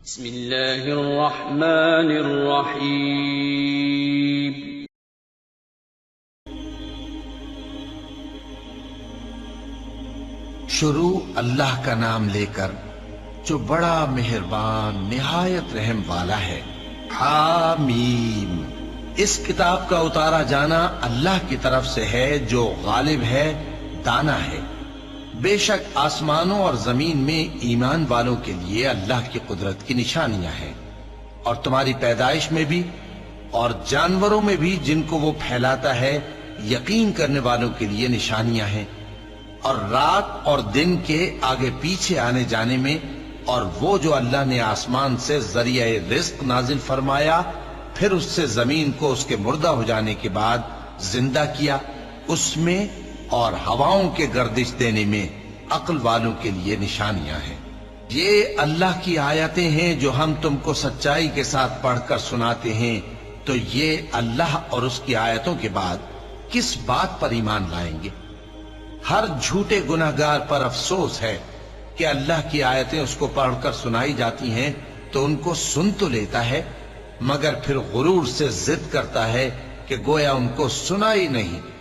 بسم اللہ الرحمن الرحیم شروع اللہ کا نام لے کر جو بڑا مہربان نہایت رحم والا ہے۔ حامیم، اس کتاب کا اتارا جانا اللہ کی طرف سے ہے جو غالب ہے، دانا ہے۔ بے شک آسمانوں اور زمین میں ایمان والوں کے لیے اللہ کی قدرت کی نشانیاں ہیں، اور تمہاری پیدائش میں بھی اور جانوروں میں بھی جن کو وہ پھیلاتا ہے یقین کرنے والوں کے لیے نشانیاں ہیں، اور رات اور دن کے آگے پیچھے آنے جانے میں، اور وہ جو اللہ نے آسمان سے ذریعہ رزق نازل فرمایا پھر اس سے زمین کو اس کے مردہ ہو جانے کے بعد زندہ کیا، اس میں اور ہواؤں کے گردش دینے میں عقل والوں کے لیے نشانیاں ہیں۔ یہ اللہ کی آیتیں ہیں جو ہم تم کو سچائی کے ساتھ پڑھ کر سناتے ہیں، تو یہ اللہ اور اس کی آیتوں کے بعد کس بات پر ایمان لائیں گے؟ ہر جھوٹے گناہگار پر افسوس ہے کہ اللہ کی آیتیں اس کو پڑھ کر سنائی جاتی ہیں تو ان کو سن تو لیتا ہے مگر پھر غرور سے ضد کرتا ہے کہ گویا ان کو سنا ہی نہیں۔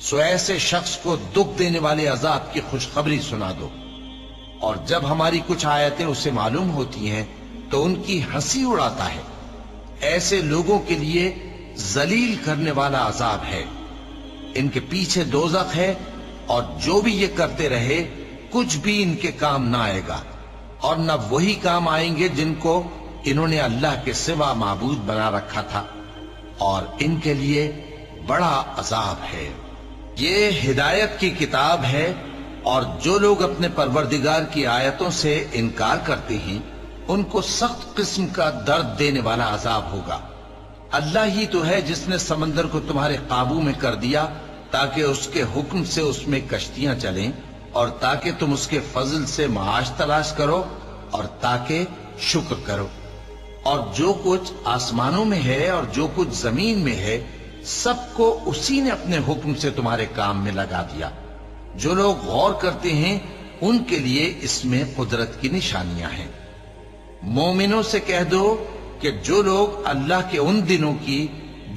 سو ایسے شخص کو دکھ دینے والے عذاب کی خوشخبری سنا دو، اور جب ہماری کچھ آیتیں اسے معلوم ہوتی ہیں تو ان کی ہنسی اڑاتا ہے۔ ایسے لوگوں کے لیے ذلیل کرنے والا عذاب ہے، ان کے پیچھے دوزخ ہے، اور جو بھی یہ کرتے رہے کچھ بھی ان کے کام نہ آئے گا، اور نہ وہی کام آئیں گے جن کو انہوں نے اللہ کے سوا معبود بنا رکھا تھا، اور ان کے لیے بڑا عذاب ہے۔ یہ ہدایت کی کتاب ہے، اور جو لوگ اپنے پروردگار کی آیتوں سے انکار کرتے ہیں ان کو سخت قسم کا درد دینے والا عذاب ہوگا۔ اللہ ہی تو ہے جس نے سمندر کو تمہارے قابو میں کر دیا تاکہ اس کے حکم سے اس میں کشتیاں چلیں، اور تاکہ تم اس کے فضل سے معاش تلاش کرو، اور تاکہ شکر کرو۔ اور جو کچھ آسمانوں میں ہے اور جو کچھ زمین میں ہے سب کو اسی نے اپنے حکم سے تمہارے کام میں لگا دیا۔ جو لوگ غور کرتے ہیں ان کے لیے اس میں قدرت کی نشانیاں ہیں۔ مومنوں سے کہہ دو کہ جو لوگ اللہ کے ان دنوں کی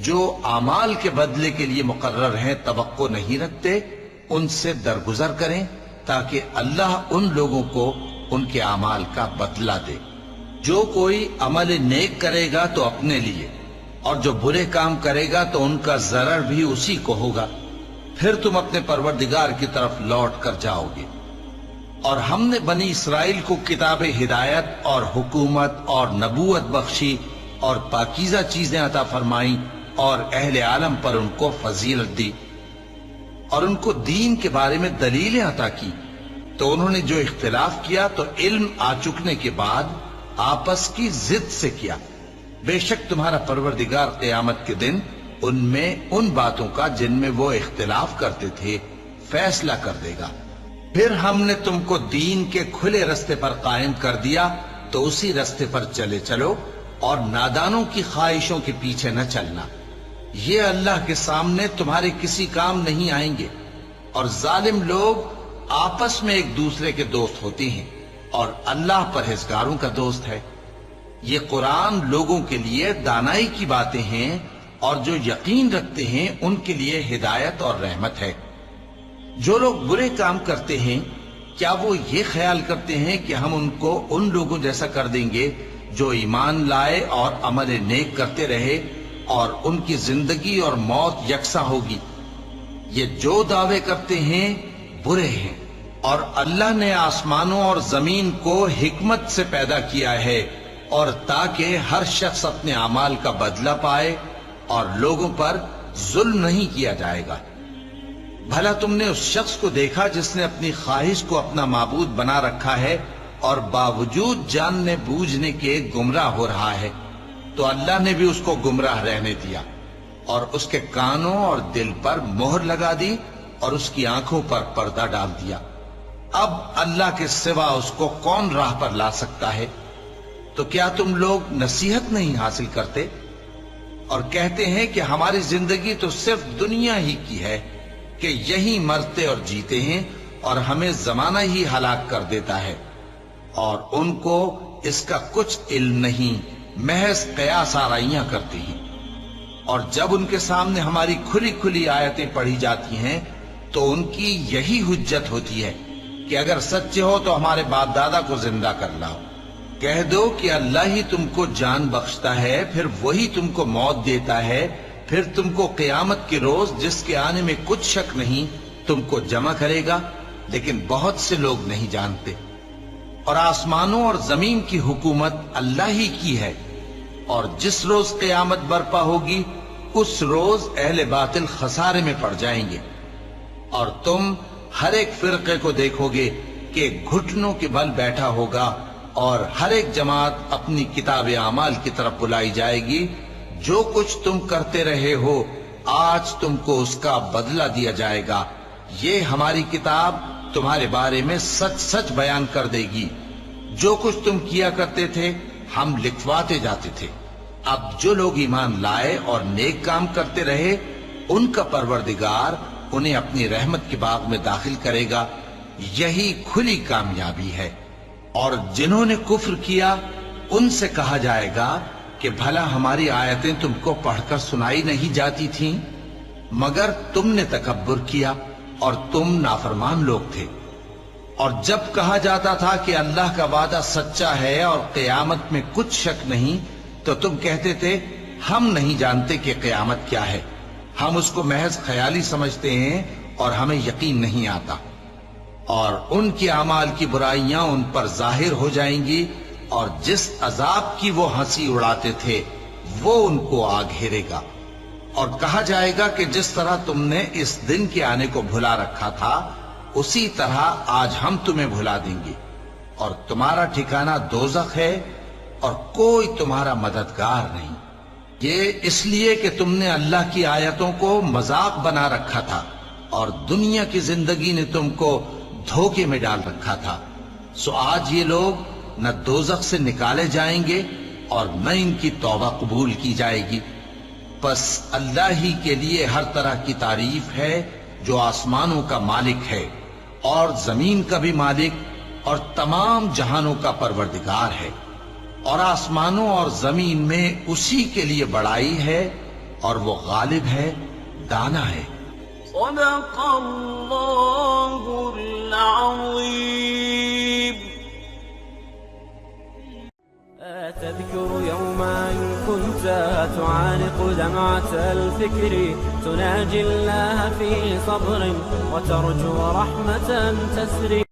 جو اعمال کے بدلے کے لیے مقرر ہیں توقع نہیں رکھتے ان سے درگزر کریں تاکہ اللہ ان لوگوں کو ان کے اعمال کا بدلہ دے۔ جو کوئی عمل نیک کرے گا تو اپنے لیے، اور جو برے کام کرے گا تو ان کا ضرر بھی اسی کو ہوگا، پھر تم اپنے پروردگار کی طرف لوٹ کر جاؤ گے۔ اور ہم نے بنی اسرائیل کو کتاب ہدایت اور حکومت اور نبوت بخشی اور پاکیزہ چیزیں عطا فرمائیں، اور اہل عالم پر ان کو فضیلت دی، اور ان کو دین کے بارے میں دلیلیں عطا کی، تو انہوں نے جو اختلاف کیا تو علم آ چکنے کے بعد آپس کی ضد سے کیا۔ بے شک تمہارا پروردگار قیامت کے دن ان میں ان باتوں کا جن میں وہ اختلاف کرتے تھے فیصلہ کر دے گا۔ پھر ہم نے تم کو دین کے کھلے رستے پر قائم کر دیا تو اسی رستے پر چلے چلو، اور نادانوں کی خواہشوں کے پیچھے نہ چلنا، یہ اللہ کے سامنے تمہارے کسی کام نہیں آئیں گے۔ اور ظالم لوگ آپس میں ایک دوسرے کے دوست ہوتے ہیں، اور اللہ پرہیزگاروں کا دوست ہے۔ یہ قرآن لوگوں کے لیے دانائی کی باتیں ہیں، اور جو یقین رکھتے ہیں ان کے لیے ہدایت اور رحمت ہے۔ جو لوگ برے کام کرتے ہیں کیا وہ یہ خیال کرتے ہیں کہ ہم ان کو ان لوگوں جیسا کر دیں گے جو ایمان لائے اور عمل نیک کرتے رہے، اور ان کی زندگی اور موت یکساں ہوگی؟ یہ جو دعوے کرتے ہیں برے ہیں۔ اور اللہ نے آسمانوں اور زمین کو حکمت سے پیدا کیا ہے، اور تاکہ ہر شخص اپنے اعمال کا بدلہ پائے، اور لوگوں پر ظلم نہیں کیا جائے گا۔ بھلا تم نے اس شخص کو دیکھا جس نے اپنی خواہش کو اپنا معبود بنا رکھا ہے اور باوجود جاننے بوجھنے کے گمراہ ہو رہا ہے؟ تو اللہ نے بھی اس کو گمراہ رہنے دیا، اور اس کے کانوں اور دل پر مہر لگا دی، اور اس کی آنکھوں پر پردہ ڈال دیا۔ اب اللہ کے سوا اس کو کون راہ پر لا سکتا ہے؟ تو کیا تم لوگ نصیحت نہیں حاصل کرتے؟ اور کہتے ہیں کہ ہماری زندگی تو صرف دنیا ہی کی ہے، کہ یہی مرتے اور جیتے ہیں، اور ہمیں زمانہ ہی ہلاک کر دیتا ہے۔ اور ان کو اس کا کچھ علم نہیں، محض قیاس آرائیاں کرتے ہیں۔ اور جب ان کے سامنے ہماری کھلی کھلی آیتیں پڑھی جاتی ہیں تو ان کی یہی حجت ہوتی ہے کہ اگر سچے ہو تو ہمارے باپ دادا کو زندہ کر لاؤ۔ کہہ دو کہ اللہ ہی تم کو جان بخشتا ہے، پھر وہی تم کو موت دیتا ہے، پھر تم کو قیامت کے روز جس کے آنے میں کچھ شک نہیں تم کو جمع کرے گا، لیکن بہت سے لوگ نہیں جانتے۔ اور آسمانوں اور زمین کی حکومت اللہ ہی کی ہے، اور جس روز قیامت برپا ہوگی اس روز اہل باطل خسارے میں پڑ جائیں گے، اور تم ہر ایک فرقے کو دیکھو گے کہ گھٹنوں کے بل بیٹھا ہوگا، اور ہر ایک جماعت اپنی کتاب اعمال کی طرف بلائی جائے گی۔ جو کچھ تم کرتے رہے ہو آج تم کو اس کا بدلہ دیا جائے گا، یہ ہماری کتاب تمہارے بارے میں سچ سچ بیان کر دے گی۔ جو کچھ تم کیا کرتے تھے ہم لکھواتے جاتے تھے۔ اب جو لوگ ایمان لائے اور نیک کام کرتے رہے ان کا پروردگار انہیں اپنی رحمت کے باغ میں داخل کرے گا، یہی کھلی کامیابی ہے۔ اور جنہوں نے کفر کیا ان سے کہا جائے گا کہ بھلا ہماری آیتیں تم کو پڑھ کر سنائی نہیں جاتی تھیں؟ مگر تم نے تکبر کیا اور تم نافرمان لوگ تھے۔ اور جب کہا جاتا تھا کہ اللہ کا وعدہ سچا ہے اور قیامت میں کچھ شک نہیں تو تم کہتے تھے ہم نہیں جانتے کہ قیامت کیا ہے، ہم اس کو محض خیالی سمجھتے ہیں اور ہمیں یقین نہیں آتا۔ اور ان کے اعمال کی برائیاں ان پر ظاہر ہو جائیں گی، اور جس عذاب کی وہ ہنسی اڑاتے تھے وہ ان کو آ گھیرے گا۔ اور کہا جائے گا کہ جس طرح تم نے اس دن کے آنے کو بھلا رکھا تھا اسی طرح آج ہم تمہیں بھلا دیں گے، اور تمہارا ٹھکانہ دوزخ ہے اور کوئی تمہارا مددگار نہیں۔ یہ اس لیے کہ تم نے اللہ کی آیتوں کو مذاق بنا رکھا تھا اور دنیا کی زندگی نے تم کو دھوکے میں ڈال رکھا تھا، سو آج یہ لوگ نہ دوزخ سے نکالے جائیں گے اور نہ ان کی توبہ قبول کی جائے گی۔ پس اللہ ہی کے لیے ہر طرح کی تعریف ہے جو آسمانوں کا مالک ہے اور زمین کا بھی مالک اور تمام جہانوں کا پروردگار ہے، اور آسمانوں اور زمین میں اسی کے لیے بڑائی ہے اور وہ غالب ہے، دانا ہے۔ صدق اللہ العظیم۔ تذكر يوما كنت تعانق دمعة الفكر تناجي الله في صبر وترجو رحمة تسري